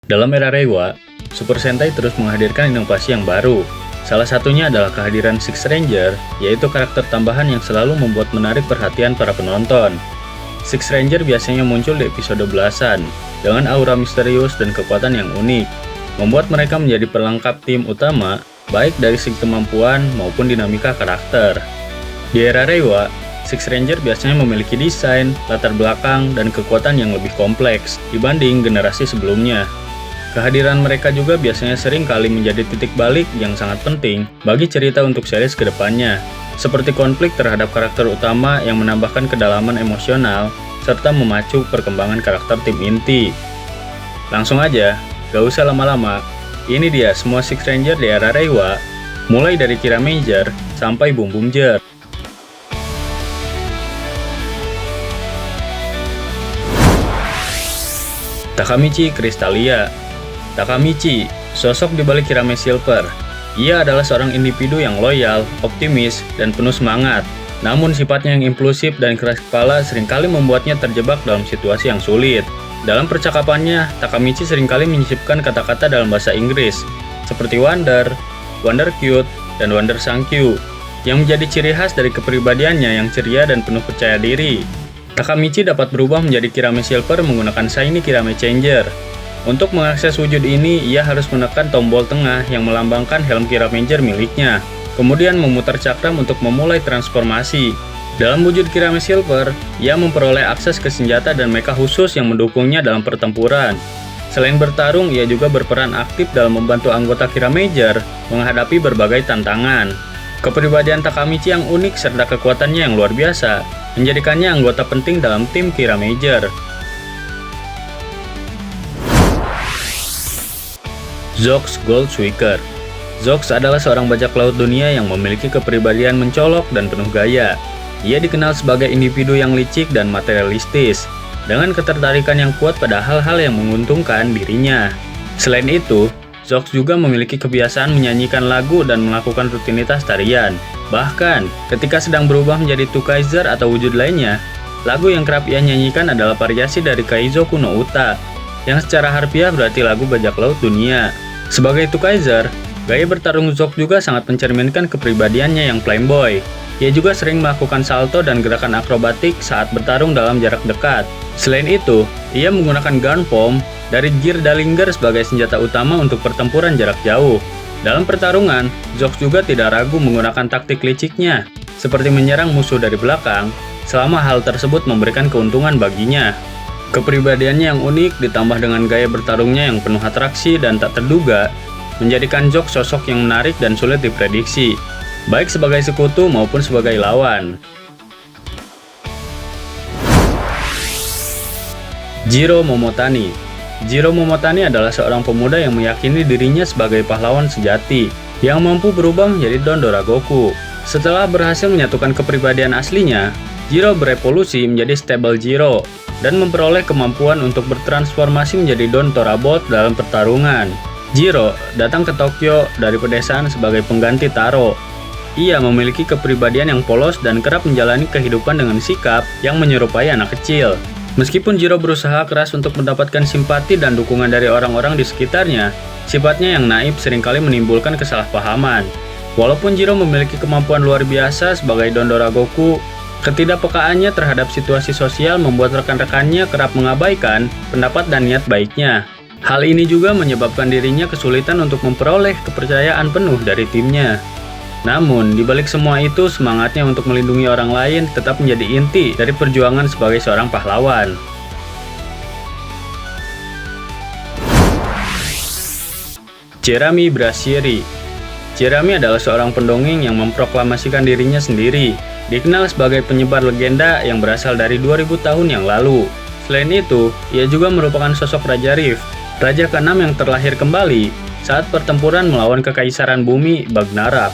Dalam era Reiwa, Super Sentai terus menghadirkan inovasi yang baru. Salah satunya adalah kehadiran Six Ranger, yaitu karakter tambahan yang selalu membuat menarik perhatian para penonton. Six Ranger biasanya muncul di episode belasan, dengan aura misterius dan kekuatan yang unik, membuat mereka menjadi pelengkap tim utama, baik dari segi kemampuan maupun dinamika karakter. Di era Reiwa, Six Ranger biasanya memiliki desain, latar belakang, dan kekuatan yang lebih kompleks dibanding generasi sebelumnya. Kehadiran mereka juga biasanya sering kali menjadi titik balik yang sangat penting bagi cerita untuk series kedepannya, seperti konflik terhadap karakter utama yang menambahkan kedalaman emosional, serta memacu perkembangan karakter tim inti. Langsung aja, gak usah lama-lama, ini dia semua Six Ranger di era Reiwa, mulai dari Kiramager sampai Boom Boom Ger. Takamichi Crystallia. Takamichi, sosok di balik Kirame Silver. Ia adalah seorang individu yang loyal, optimis, dan penuh semangat. Namun sifatnya yang impulsif dan keras kepala seringkali membuatnya terjebak dalam situasi yang sulit. Dalam percakapannya, Takamichi seringkali menyisipkan kata-kata dalam bahasa Inggris, seperti Wonder, Wonder Cute, dan Wonder Sankyu, yang menjadi ciri khas dari kepribadiannya yang ceria dan penuh percaya diri. Takamichi dapat berubah menjadi Kirame Silver menggunakan Shiny Kirame Changer. Untuk mengakses wujud ini, ia harus menekan tombol tengah yang melambangkan helm Kiramager miliknya, kemudian memutar cakram untuk memulai transformasi. Dalam wujud Kirame Silver, ia memperoleh akses ke senjata dan mecha khusus yang mendukungnya dalam pertempuran. Selain bertarung, ia juga berperan aktif dalam membantu anggota Kiramager menghadapi berbagai tantangan. Kepribadian Takamichi yang unik serta kekuatannya yang luar biasa menjadikannya anggota penting dalam tim Kiramager. Zox Goldsucker. Zox adalah seorang bajak laut dunia yang memiliki kepribadian mencolok dan penuh gaya. Ia dikenal sebagai individu yang licik dan materialistis, dengan ketertarikan yang kuat pada hal-hal yang menguntungkan dirinya. Selain itu, Zox juga memiliki kebiasaan menyanyikan lagu dan melakukan rutinitas tarian. Bahkan, ketika sedang berubah menjadi Tukaizer atau wujud lainnya, lagu yang kerap ia nyanyikan adalah variasi dari Kaizoku no Uta, yang secara harfiah berarti lagu bajak laut dunia. Sebagai Tukaizer, gaya bertarung Zox juga sangat mencerminkan kepribadiannya yang playboy. Ia juga sering melakukan salto dan gerakan akrobatik saat bertarung dalam jarak dekat. Selain itu, ia menggunakan gun palm dari Gear Dalinger sebagai senjata utama untuk pertempuran jarak jauh. Dalam pertarungan, Zox juga tidak ragu menggunakan taktik liciknya, seperti menyerang musuh dari belakang, selama hal tersebut memberikan keuntungan baginya. Kepribadiannya yang unik ditambah dengan gaya bertarungnya yang penuh atraksi dan tak terduga, menjadikan Zox sosok yang menarik dan sulit diprediksi, baik sebagai sekutu maupun sebagai lawan. Jiro Momotani. Jiro Momotani adalah seorang pemuda yang meyakini dirinya sebagai pahlawan sejati, yang mampu berubah menjadi Don Doragoku. Setelah berhasil menyatukan kepribadian aslinya, Jiro berevolusi menjadi Stable Jiro, dan memperoleh kemampuan untuk bertransformasi menjadi Don Torabot dalam pertarungan. Jiro datang ke Tokyo dari pedesaan sebagai pengganti Taro. Ia memiliki kepribadian yang polos dan kerap menjalani kehidupan dengan sikap yang menyerupai anak kecil. Meskipun Jiro berusaha keras untuk mendapatkan simpati dan dukungan dari orang-orang di sekitarnya, sifatnya yang naif seringkali menimbulkan kesalahpahaman. Walaupun Jiro memiliki kemampuan luar biasa sebagai Don Doragoku, ketidakpekaannya terhadap situasi sosial membuat rekan-rekannya kerap mengabaikan pendapat dan niat baiknya. Hal ini juga menyebabkan dirinya kesulitan untuk memperoleh kepercayaan penuh dari timnya. Namun, di balik semua itu, semangatnya untuk melindungi orang lain tetap menjadi inti dari perjuangan sebagai seorang pahlawan. Jeremy Brashieri. Jeremy adalah seorang pendongeng yang memproklamasikan dirinya sendiri, dikenal sebagai penyebar legenda yang berasal dari 2000 tahun yang lalu. Selain itu, ia juga merupakan sosok Raja Rift, raja ke-6 yang terlahir kembali saat pertempuran melawan kekaisaran bumi Bagnarak.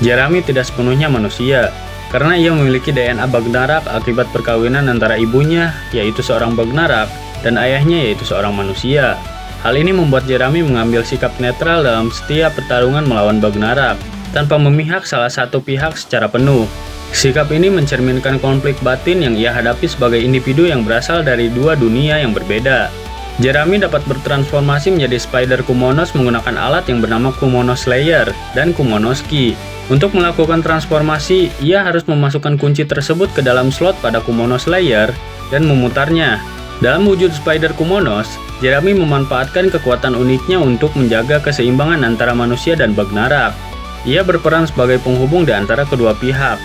Jeremy tidak sepenuhnya manusia, karena ia memiliki DNA Bagnarak akibat perkawinan antara ibunya, yaitu seorang Bagnarak, dan ayahnya, yaitu seorang manusia. Hal ini membuat Jeremy mengambil sikap netral dalam setiap pertarungan melawan Bagnarak, tanpa memihak salah satu pihak secara penuh. Sikap ini mencerminkan konflik batin yang ia hadapi sebagai individu yang berasal dari dua dunia yang berbeda. Jeremy dapat bertransformasi menjadi Spider Kumonos menggunakan alat yang bernama Kumono Slayer dan Kumonoski. Untuk melakukan transformasi, ia harus memasukkan kunci tersebut ke dalam slot pada Kumono Slayer dan memutarnya. Dalam wujud Spider Kumonos, Jeremy memanfaatkan kekuatan uniknya untuk menjaga keseimbangan antara manusia dan Bagnarak. Ia berperan sebagai penghubung di antara kedua pihak.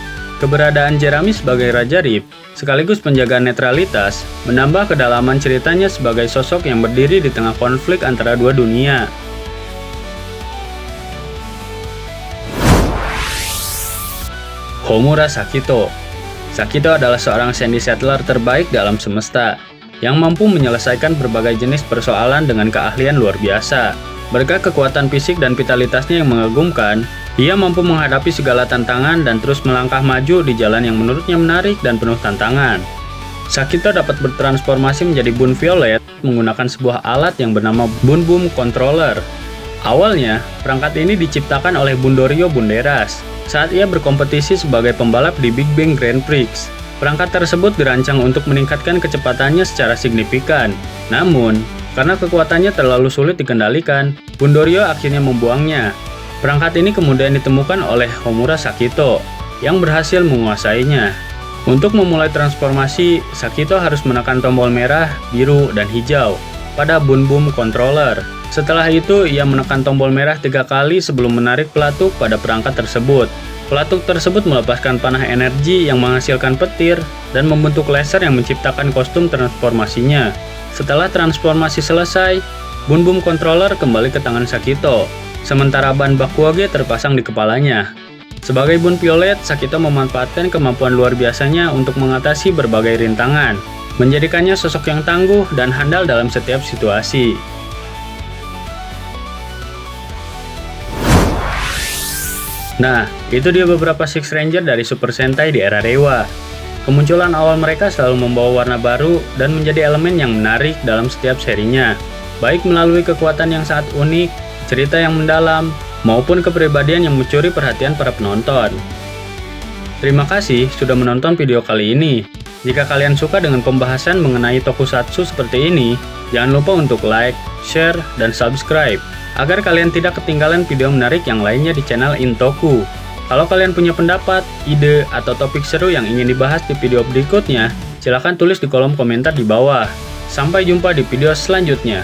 Keberadaan Jeremy sebagai Raja Rip, sekaligus penjaga netralitas, menambah kedalaman ceritanya sebagai sosok yang berdiri di tengah konflik antara dua dunia. Homura Sakito. Sakito adalah seorang Sandy Settler terbaik dalam semesta, yang mampu menyelesaikan berbagai jenis persoalan dengan keahlian luar biasa. Berkat kekuatan fisik dan vitalitasnya yang mengagumkan, ia mampu menghadapi segala tantangan dan terus melangkah maju di jalan yang menurutnya menarik dan penuh tantangan. Sakito dapat bertransformasi menjadi Bun Violet menggunakan sebuah alat yang bernama Bun Boom Controller. Awalnya, perangkat ini diciptakan oleh Bundorio Bunderas saat ia berkompetisi sebagai pembalap di Big Bang Grand Prix. Perangkat tersebut dirancang untuk meningkatkan kecepatannya secara signifikan. Namun, karena kekuatannya terlalu sulit dikendalikan, Bundorio akhirnya membuangnya. Perangkat ini kemudian ditemukan oleh Homura Sakito, yang berhasil menguasainya. Untuk memulai transformasi, Sakito harus menekan tombol merah, biru, dan hijau pada Bun Boom Controller. Setelah itu, ia menekan tombol merah 3 kali sebelum menarik pelatuk pada perangkat tersebut. Pelatuk tersebut melepaskan panah energi yang menghasilkan petir dan membentuk laser yang menciptakan kostum transformasinya. Setelah transformasi selesai, Bun Boom Controller kembali ke tangan Sakito, sementara ban Bakuage terpasang di kepalanya. Sebagai Bun Violet, Sakito memanfaatkan kemampuan luar biasanya untuk mengatasi berbagai rintangan, menjadikannya sosok yang tangguh dan handal dalam setiap situasi. Nah, itu dia beberapa Six Ranger dari Super Sentai di era Reiwa. Kemunculan awal mereka selalu membawa warna baru dan menjadi elemen yang menarik dalam setiap serinya, baik melalui kekuatan yang sangat unik, cerita yang mendalam, maupun kepribadian yang mencuri perhatian para penonton. Terima kasih sudah menonton video kali ini. Jika kalian suka dengan pembahasan mengenai tokusatsu seperti ini, jangan lupa untuk like, share, dan subscribe, agar kalian tidak ketinggalan video menarik yang lainnya di channel Intoku. Kalau kalian punya pendapat, ide, atau topik seru yang ingin dibahas di video berikutnya, silahkan tulis di kolom komentar di bawah. Sampai jumpa di video selanjutnya.